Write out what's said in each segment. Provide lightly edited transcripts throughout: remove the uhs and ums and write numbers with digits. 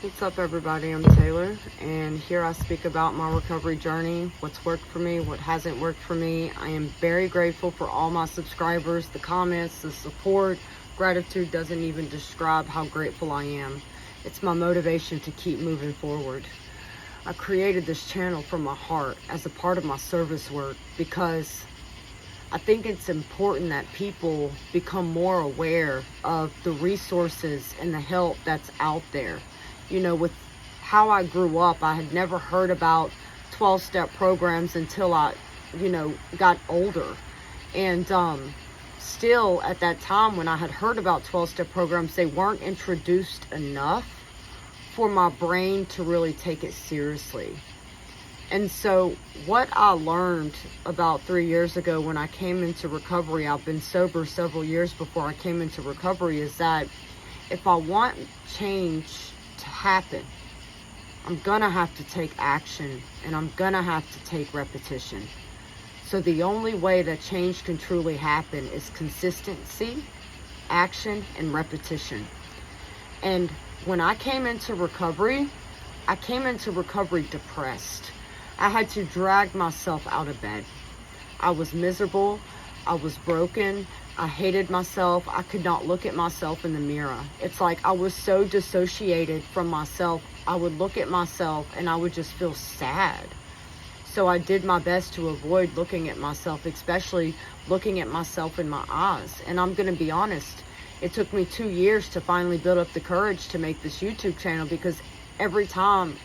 What's up, everybody? I'm Taylor, and here I speak about my recovery journey, what's worked for me, what hasn't worked for me. I am very grateful for all my subscribers, the comments, the support. Gratitude doesn't even describe how grateful I am. It's my motivation to keep moving forward. I created this channel from my heart as a part of my service work because I think it's important that people become more aware of the resources and the help that's out there. You know, with how I grew up, I had never heard about 12-step programs until I, got older. And still at that time when I had heard about 12-step programs, they weren't introduced enough for my brain to really take it seriously. And so what I learned about 3 years ago when I came into recovery, I've been sober several years before I came into recovery, is that if I want change to happen, I'm gonna have to take action, and I'm gonna have to take repetition. So the only way that change can truly happen is consistency, action, and repetition. And when I came into recovery, I came into recovery depressed. I had to drag myself out of bed. I was miserable. I was broken. I hated myself. I could not look at myself in the mirror. It's like I was so dissociated from myself. I would look at myself and I would just feel sad. So I did my best to avoid looking at myself, especially looking at myself in my eyes. And I'm going to be honest, it took me 2 years to finally build up the courage to make this YouTube channel, because every time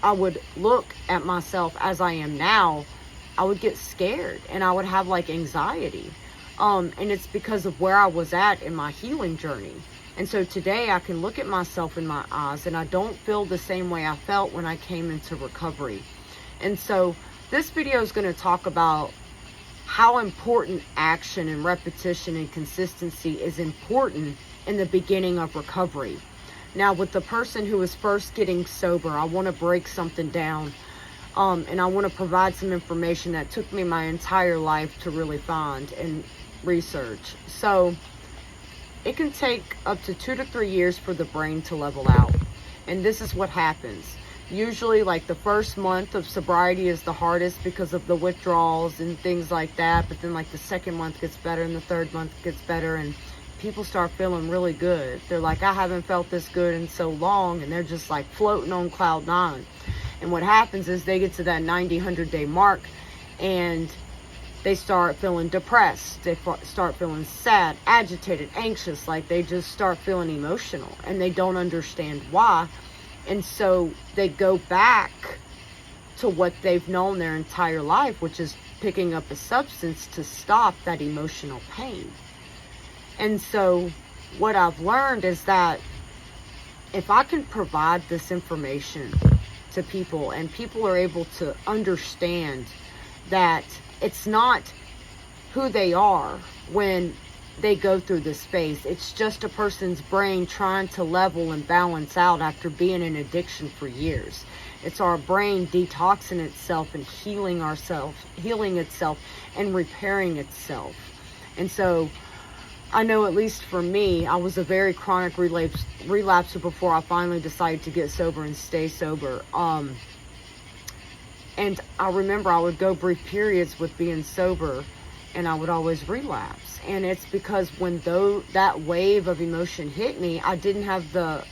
I would look at myself as I am now, I would get scared and I would have like anxiety. And it's because of where I was at in my healing journey. And so today I can look at myself in my eyes and I don't feel the same way I felt when I came into recovery. And so this video is going to talk about how important action and repetition and consistency is important in the beginning of recovery. Now, with the person who is first getting sober, I want to break something down. And I want to provide some information that took me my entire life to really find and research. So it can take up to 2 to 3 years for the brain to level out. And this is what happens. Usually, like, the first month of sobriety is the hardest because of the withdrawals and things like that. But then, like, the second month gets better and the third month gets better, and people start feeling really good. They're like, I haven't felt this good in so long, and they're just like floating on cloud 9. And what happens is they get to that 90, 100-day mark and they start feeling depressed. They start feeling sad, agitated, anxious, like they just start feeling emotional and they don't understand why. And so they go back to what they've known their entire life, which is picking up a substance to stop that emotional pain. And so what I've learned is that if I can provide this information to people and people are able to understand that it's not who they are when they go through this phase, it's just a person's brain trying to level and balance out after being in addiction for years. It's our brain detoxing itself and healing itself and repairing itself. And so I know, at least for me, I was a very chronic relapser before I finally decided to get sober and stay sober. And I remember I would go brief periods with being sober and I would always relapse. And it's because when that wave of emotion hit me, I didn't have the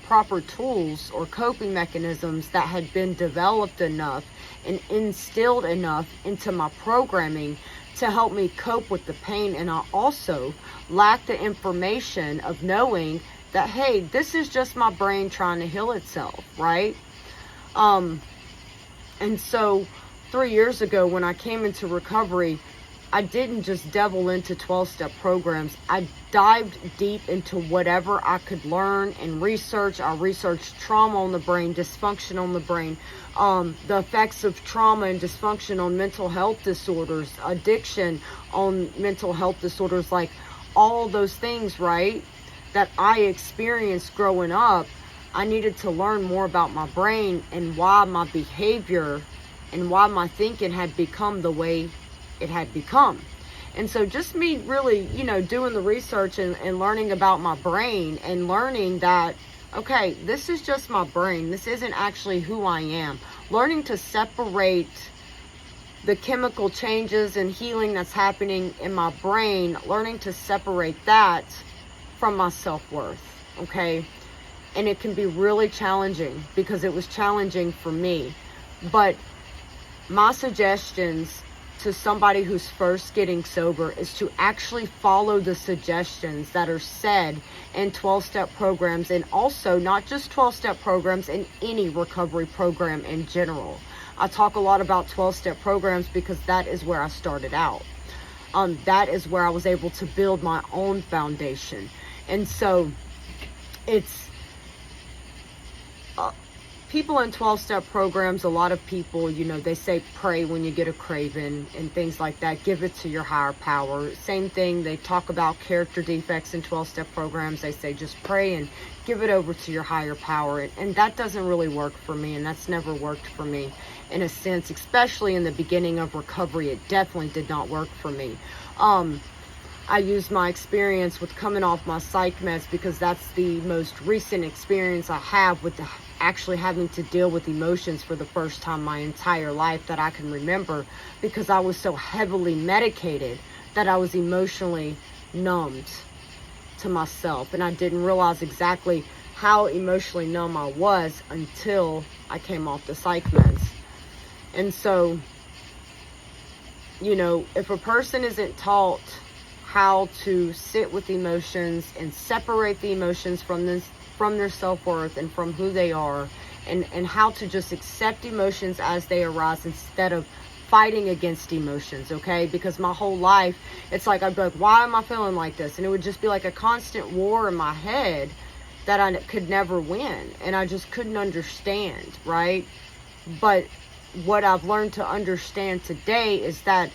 proper tools or coping mechanisms that had been developed enough and instilled enough into my programming to help me cope with the pain. And I also lacked the information of knowing that, hey, this is just my brain trying to heal itself, right? And so 3 years ago when I came into recovery, I didn't just devil into 12-step programs. I dived deep into whatever I could learn and research. I researched trauma on the brain, dysfunction on the brain, the effects of trauma and dysfunction on mental health disorders, addiction on mental health disorders, like all those things, right, that I experienced growing up. I needed to learn more about my brain and why my behavior and why my thinking had become the way it had become. And so just me really, doing the research and learning about my brain and learning that okay, this is just my brain. This isn't actually who I am. Learning to separate the chemical changes and healing that's happening in my brain, learning to separate that from my self-worth, okay? And it can be really challenging, because it was challenging for me. But my suggestions to somebody who's first getting sober is to actually follow the suggestions that are said in 12-step programs, and also not just 12-step programs, in any recovery program in general. I talk a lot about 12-step programs because that is where I started out. That is where I was able to build my own foundation. And so it's people in 12-step programs, a lot of people, you know, they say pray when you get a craving and things like that. Give it to your higher power. Same thing, they talk about character defects in 12-step programs. They say just pray and give it over to your higher power. And that doesn't really work for me, and that's never worked for me in a sense, especially in the beginning of recovery. It definitely did not work for me. I used my experience with coming off my psych meds, because that's the most recent experience I have with actually having to deal with emotions for the first time my entire life that I can remember, because I was so heavily medicated that I was emotionally numbed to myself, and I didn't realize exactly how emotionally numb I was until I came off the psych meds. And so, you know, if a person isn't taught how to sit with emotions and separate the emotions from their self-worth and from who they are, and how to just accept emotions as they arise instead of fighting against emotions, okay? Because my whole life, it's like, I'd be like, why am I feeling like this? And it would just be like a constant war in my head that I could never win, and I just couldn't understand, right? But what I've learned to understand today is that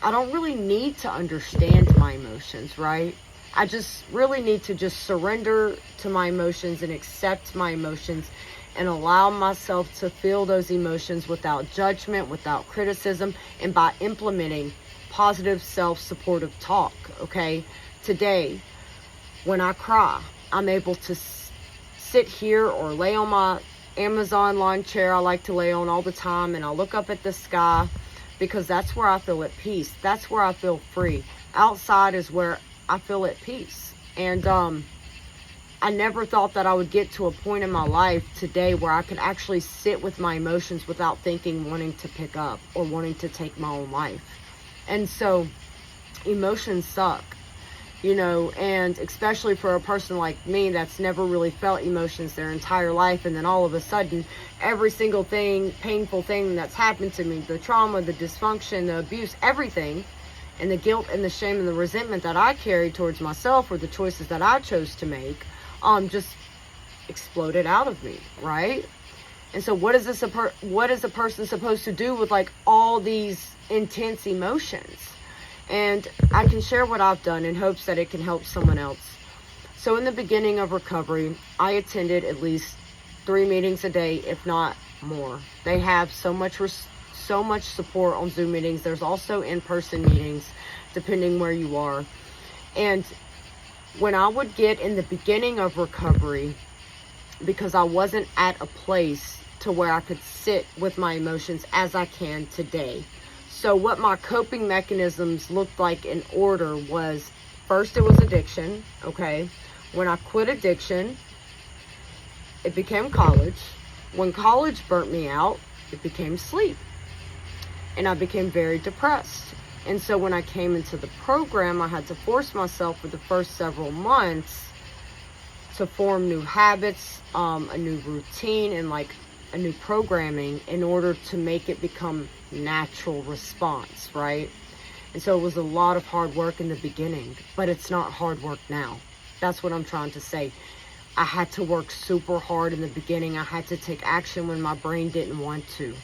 I don't really need to understand my emotions, right? I just really need to just surrender to my emotions and accept my emotions and allow myself to feel those emotions without judgment, without criticism, and by implementing positive self-supportive talk, okay? Today, when I cry, I'm able to sit here or lay on my Amazon lawn chair I like to lay on all the time, and I'll look up at the sky, because that's where I feel at peace. That's where I feel free. Outside is where I feel at peace. And I never thought that I would get to a point in my life today where I could actually sit with my emotions without thinking, wanting to pick up or wanting to take my own life. And so emotions suck, you know, and especially for a person like me that's never really felt emotions their entire life, and then all of a sudden every single thing, painful thing that's happened to me, the trauma, the dysfunction, the abuse, everything, and the guilt and the shame and the resentment that I carried towards myself, or the choices that I chose to make, just exploded out of me, right? And so what is a person supposed to do with like all these intense emotions? And I can share what I've done in hopes that it can help someone else. So in the beginning of recovery, I attended at least 3 meetings a day, if not more. They have so much support on Zoom meetings. There's also in-person meetings, depending where you are. And when I would get in the beginning of recovery, because I wasn't at a place to where I could sit with my emotions as I can today. So what my coping mechanisms looked like in order was, first it was addiction, okay? When I quit addiction, it became college. When college burnt me out, it became sleep. And I became very depressed. And so when I came into the program, I had to force myself for the first several months to form new habits, a new routine, and like a new programming in order to make it become natural response, right? And so it was a lot of hard work in the beginning, but it's not hard work now. That's what I'm trying to say. I had to work super hard in the beginning. I had to take action when my brain didn't want to.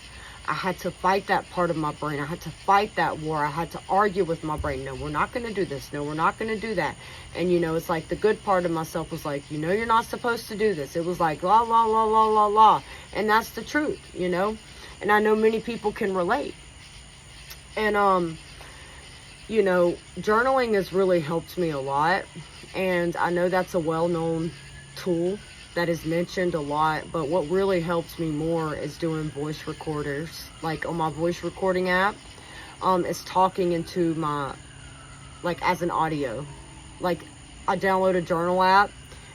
I had to fight that part of my brain. I had to fight that war. I had to argue with my brain. No, we're not going to do this. No, we're not going to do that. And, you know, it's like the good part of myself was like, you know, you're not supposed to do this. It was like, la, la, la, la, la, la. And that's the truth, you know. And I know many people can relate. And, you know, journaling has really helped me a lot. And I know that's a well-known tool that is mentioned a lot, but what really helps me more is doing voice recorders. Like on my voice recording app, is talking into my, like as an audio. Like I download a journal app,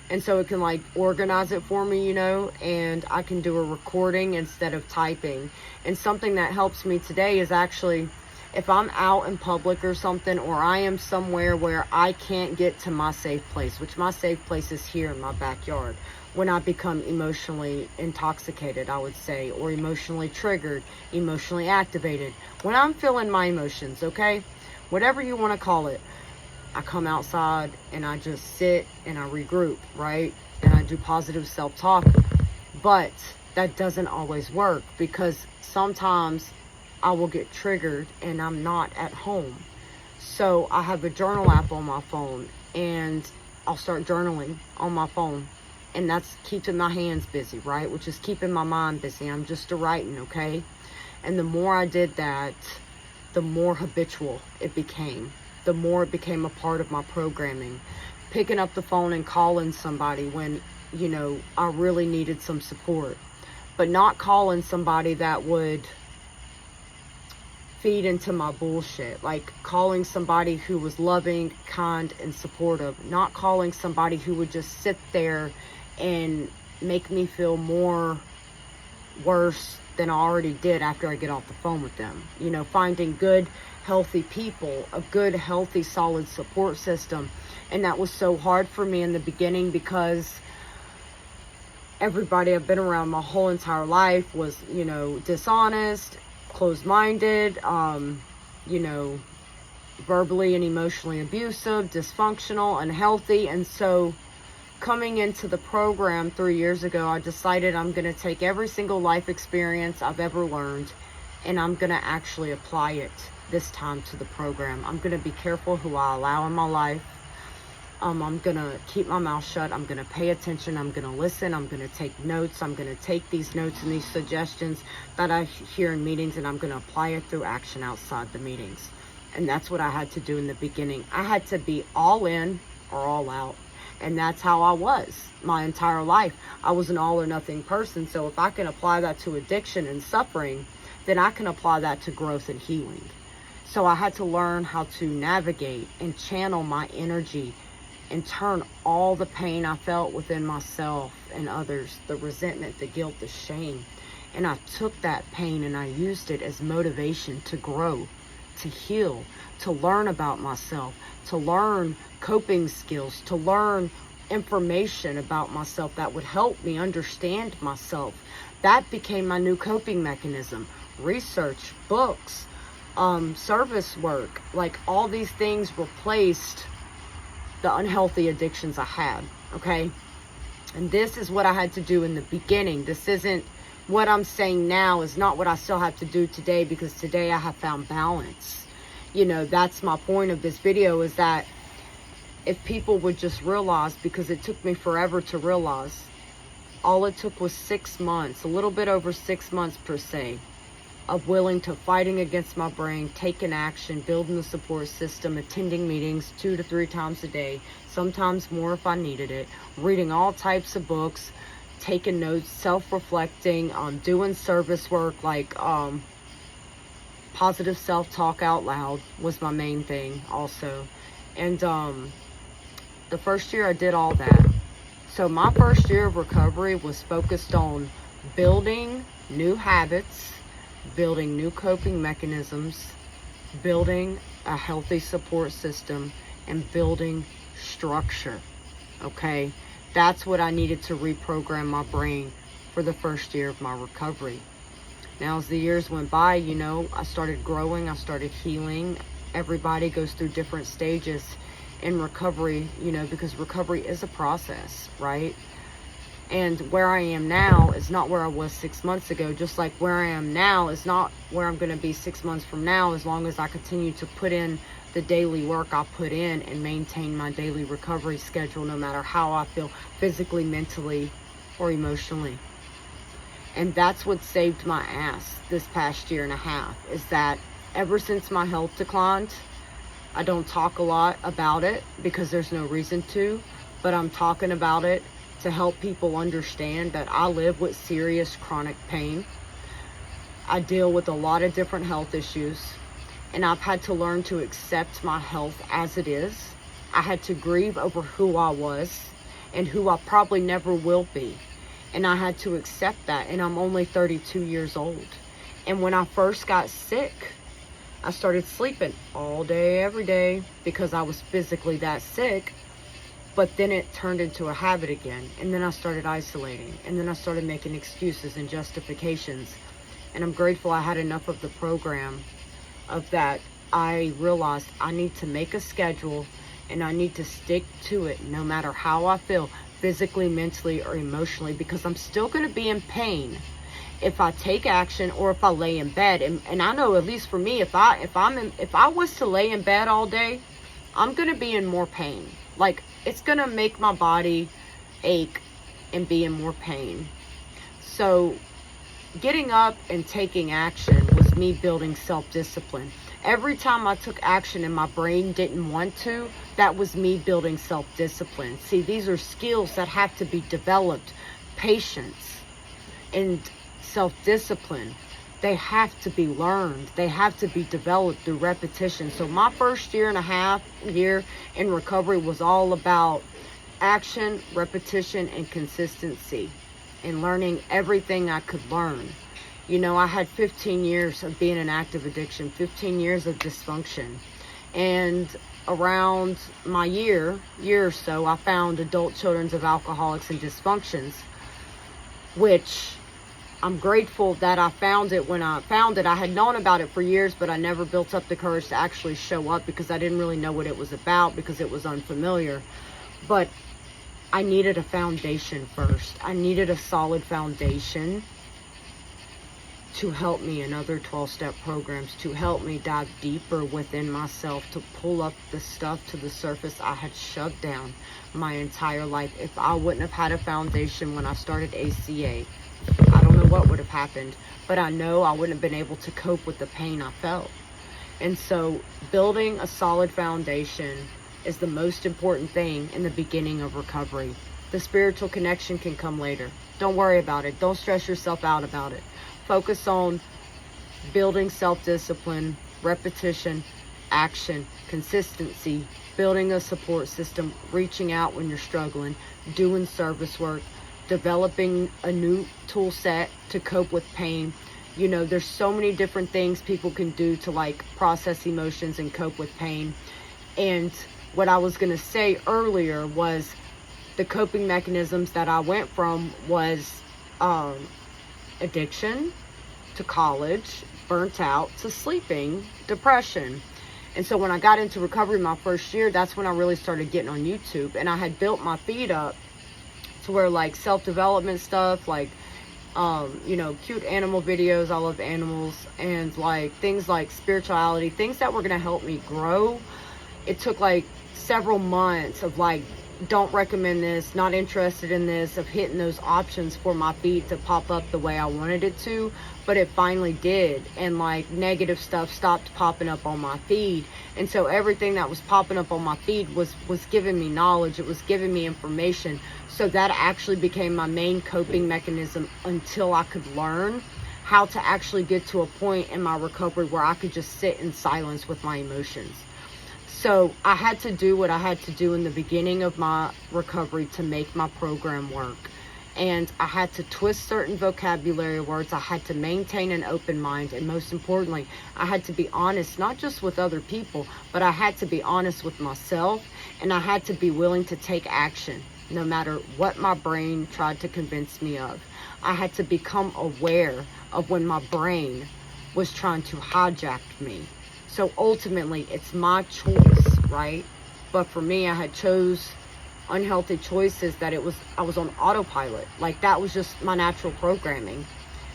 and so it can like organize it for me, you know, and I can do a recording instead of typing. And something that helps me today is actually, if I'm out in public or something, or I am somewhere where I can't get to my safe place, which my safe place is here in my backyard, when I become emotionally intoxicated, I would say, or emotionally triggered, emotionally activated, when I'm feeling my emotions, okay, whatever you want to call it, I come outside and I just sit and I regroup, right? And I do positive self-talk. But that doesn't always work, because sometimes I will get triggered and I'm not at home. So I have a journal app on my phone, and I'll start journaling on my phone. And that's keeping my hands busy, right? Which is keeping my mind busy. I'm just a writing, okay? And the more I did that, the more habitual it became. The more it became a part of my programming. Picking up the phone and calling somebody when, you know, I really needed some support. But not calling somebody that would feed into my bullshit. Like calling somebody who was loving, kind, and supportive. Not calling somebody who would just sit there and make me feel more worse than I already did after I get off the phone with them. You know, finding good, healthy people, a good, healthy, solid support system. And that was so hard for me in the beginning, because everybody I've been around my whole entire life was, you know, dishonest, closed-minded, you know, verbally and emotionally abusive, dysfunctional, unhealthy. And so coming into the program 3 years ago, I decided I'm going to take every single life experience I've ever learned, and I'm going to actually apply it this time to the program. I'm going to be careful who I allow in my life. I'm going to keep my mouth shut. I'm going to pay attention. I'm going to listen. I'm going to take notes. I'm going to take these notes and these suggestions that I hear in meetings, and I'm going to apply it through action outside the meetings. And that's what I had to do in the beginning. I had to be all in or all out. And that's how I was my entire life. I was an all or nothing person. So if I can apply that to addiction and suffering, then I can apply that to growth and healing. So I had to learn how to navigate and channel my energy and turn all the pain I felt within myself and others, the resentment, the guilt, the shame. And I took that pain and I used it as motivation to grow, to heal, to learn about myself, to learn coping skills, to learn information about myself that would help me understand myself. That became my new coping mechanism. Research, books, service work, like all these things replaced the unhealthy addictions I had, okay? And this is what I had to do in the beginning. This isn't what I'm saying now, is not what I still have to do today, because today I have found balance. You know, that's my point of this video, is that if people would just realize, because it took me forever to realize, all it took was 6 months, a little bit over 6 months per se, of willing to fighting against my brain, taking action, building the support system, attending meetings 2 to 3 times a day, sometimes more if I needed it, reading all types of books, taking notes, self-reflecting, doing service work, like positive self-talk out loud was my main thing also. And the first year I did all that. So my first year of recovery was focused on building new habits, building new coping mechanisms, building a healthy support system, and building structure, okay? That's what I needed to reprogram my brain for the first year of my recovery. Now, as the years went by, you know, I started growing, I started healing. Everybody goes through different stages in recovery, you know, because recovery is a process, right? And where I am now is not where I was 6 months ago, just like where I am now is not where I'm going to be 6 months from now, as long as I continue to put in the daily work I put in and maintain my daily recovery schedule, no matter how I feel physically, mentally, or emotionally. And that's what saved my ass this past year and a half, is that ever since my health declined, I don't talk a lot about it because there's no reason to, but I'm talking about it to help people understand that I live with serious chronic pain. I deal with a lot of different health issues, and I've had to learn to accept my health as it is. I had to grieve over who I was and who I probably never will be. And I had to accept that, and I'm only 32 years old. And when I first got sick, I started sleeping all day, every day, because I was physically that sick. But then it turned into a habit again. And then I started isolating. And then I started making excuses and justifications. And I'm grateful I had enough of the program of that. I realized I need to make a schedule, and I need to stick to it no matter how I feel, physically, mentally, or emotionally, because I'm still going to be in pain if I take action or if I lay in bed. And I know, at least for me, if I was to lay in bed all day, I'm going to be in more pain. Like, it's going to make my body ache and be in more pain. So getting up and taking action was me building self-discipline. Every time I took action and my brain didn't want to, that was me building self-discipline. See, these are skills that have to be developed. Patience and self-discipline, they have to be learned. They have to be developed through repetition. So my first year and a half in recovery was all about action, repetition, and consistency, and learning everything I could learn. You know, I had 15 years of being in active addiction, 15 years of dysfunction. And around my year or so, I found Adult Children's of Alcoholics and Dysfunctions, which I'm grateful that I found it. When I found it, I had known about it for years, but I never built up the courage to actually show up because I didn't really know what it was about, because it was unfamiliar. But I needed a foundation first. I needed a solid foundation to help me in other 12-step programs, to help me dive deeper within myself, to pull up the stuff to the surface I had shoved down my entire life. If I wouldn't have had a foundation when I started ACA, I don't know what would have happened, but I know I wouldn't have been able to cope with the pain I felt. And so building a solid foundation is the most important thing in the beginning of recovery. The spiritual connection can come later. Don't worry about it. Don't stress yourself out about it. Focus on building self-discipline, repetition, action, consistency, building a support system, reaching out when you're struggling, doing service work, developing a new tool set to cope with pain. You know, there's so many different things people can do to like process emotions and cope with pain. And what I was going to say earlier was the coping mechanisms that I went from was addiction to college, burnt out to sleeping, depression. And so when I got into recovery my first year, that's when I really started getting on YouTube. And I had built my feed up to where like self-development stuff, like you know, cute animal videos, I love animals, and like things like spirituality, things that were going to help me grow. It took like several months of like, don't recommend this, not interested in this, of hitting those options for my feed to pop up the way I wanted it to, but it finally did. And like negative stuff stopped popping up on my feed. And so everything that was popping up on my feed was giving me knowledge. It was giving me information. So that actually became my main coping mechanism until I could learn how to actually get to a point in my recovery where I could just sit in silence with my emotions. So I had to do what I had to do in the beginning of my recovery to make my program work. And I had to twist certain vocabulary words. I had to maintain an open mind. And most importantly, I had to be honest, not just with other people, but I had to be honest with myself. And I had to be willing to take action, no matter what my brain tried to convince me of. I had to become aware of when my brain was trying to hijack me. So ultimately, it's my choice, right? But for me, I had chose unhealthy choices that I was on autopilot. Like that was just my natural programming.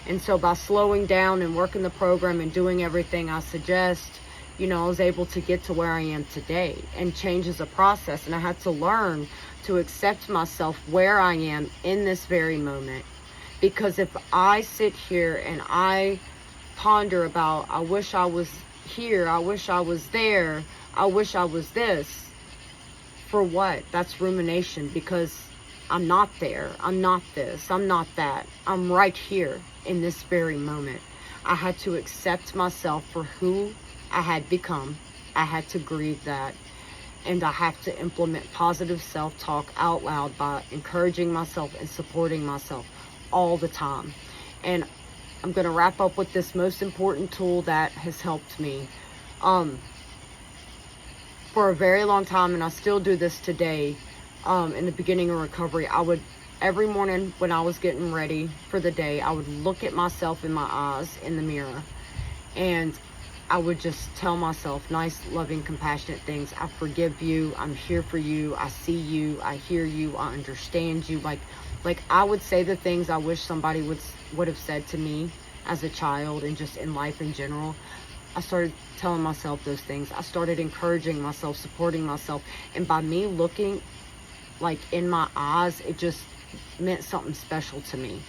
And so by slowing down and working the program and doing everything I suggest, you know, I was able to get to where I am today. And change is a process. And I had to learn to accept myself where I am in this very moment. Because if I sit here and I ponder about, I wish I was here, I wish I was there, I wish I was this, for what? That's rumination, because I'm not there. I'm not this. I'm not that. I'm right here in this very moment. I had to accept myself for who I had become. I had to grieve that. And I have to implement positive self-talk out loud by encouraging myself and supporting myself all the time. And I'm going to wrap up with this most important tool that has helped me. For a very long time, and I still do this today, in the beginning of recovery, I would, every morning when I was getting ready for the day, I would look at myself in my eyes in the mirror, and I would just tell myself nice, loving, compassionate things. I forgive you. I'm here for you. I see you. I hear you. I understand you. Like I would say the things I wish somebody would have said to me as a child and just in life in general. I started telling myself those things. I started encouraging myself, supporting myself. And by me looking like in my eyes, it just meant something special to me.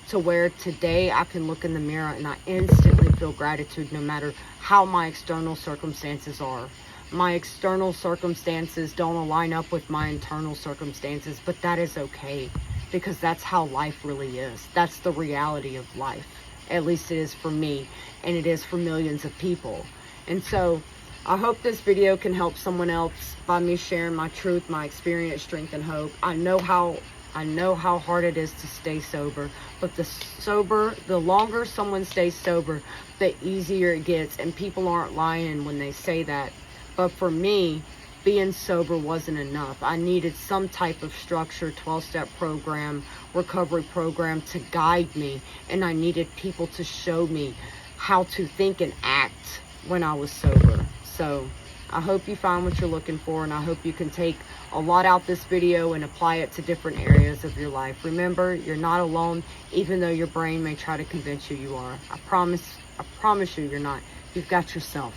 To where today I can look in the mirror and I instantly feel gratitude no matter how my external circumstances are. My external circumstances don't align up with my internal circumstances, but that is okay, because that's how life really is. That's the reality of life. At least it is for me, and it is for millions of people. And so I hope this video can help someone else by me sharing my truth, my experience, strength, and hope. I know how hard it is to stay sober, but the longer someone stays sober, the easier it gets, and people aren't lying when they say that. But for me, being sober wasn't enough. I needed some type of structure, 12-step program, recovery program to guide me, and I needed people to show me how to think and act when I was sober. So I hope you find what you're looking for, and I hope you can take a lot out this video and apply it to different areas of your life. Remember, you're not alone, even though your brain may try to convince you you are. I promise you you're not. You've got yourself.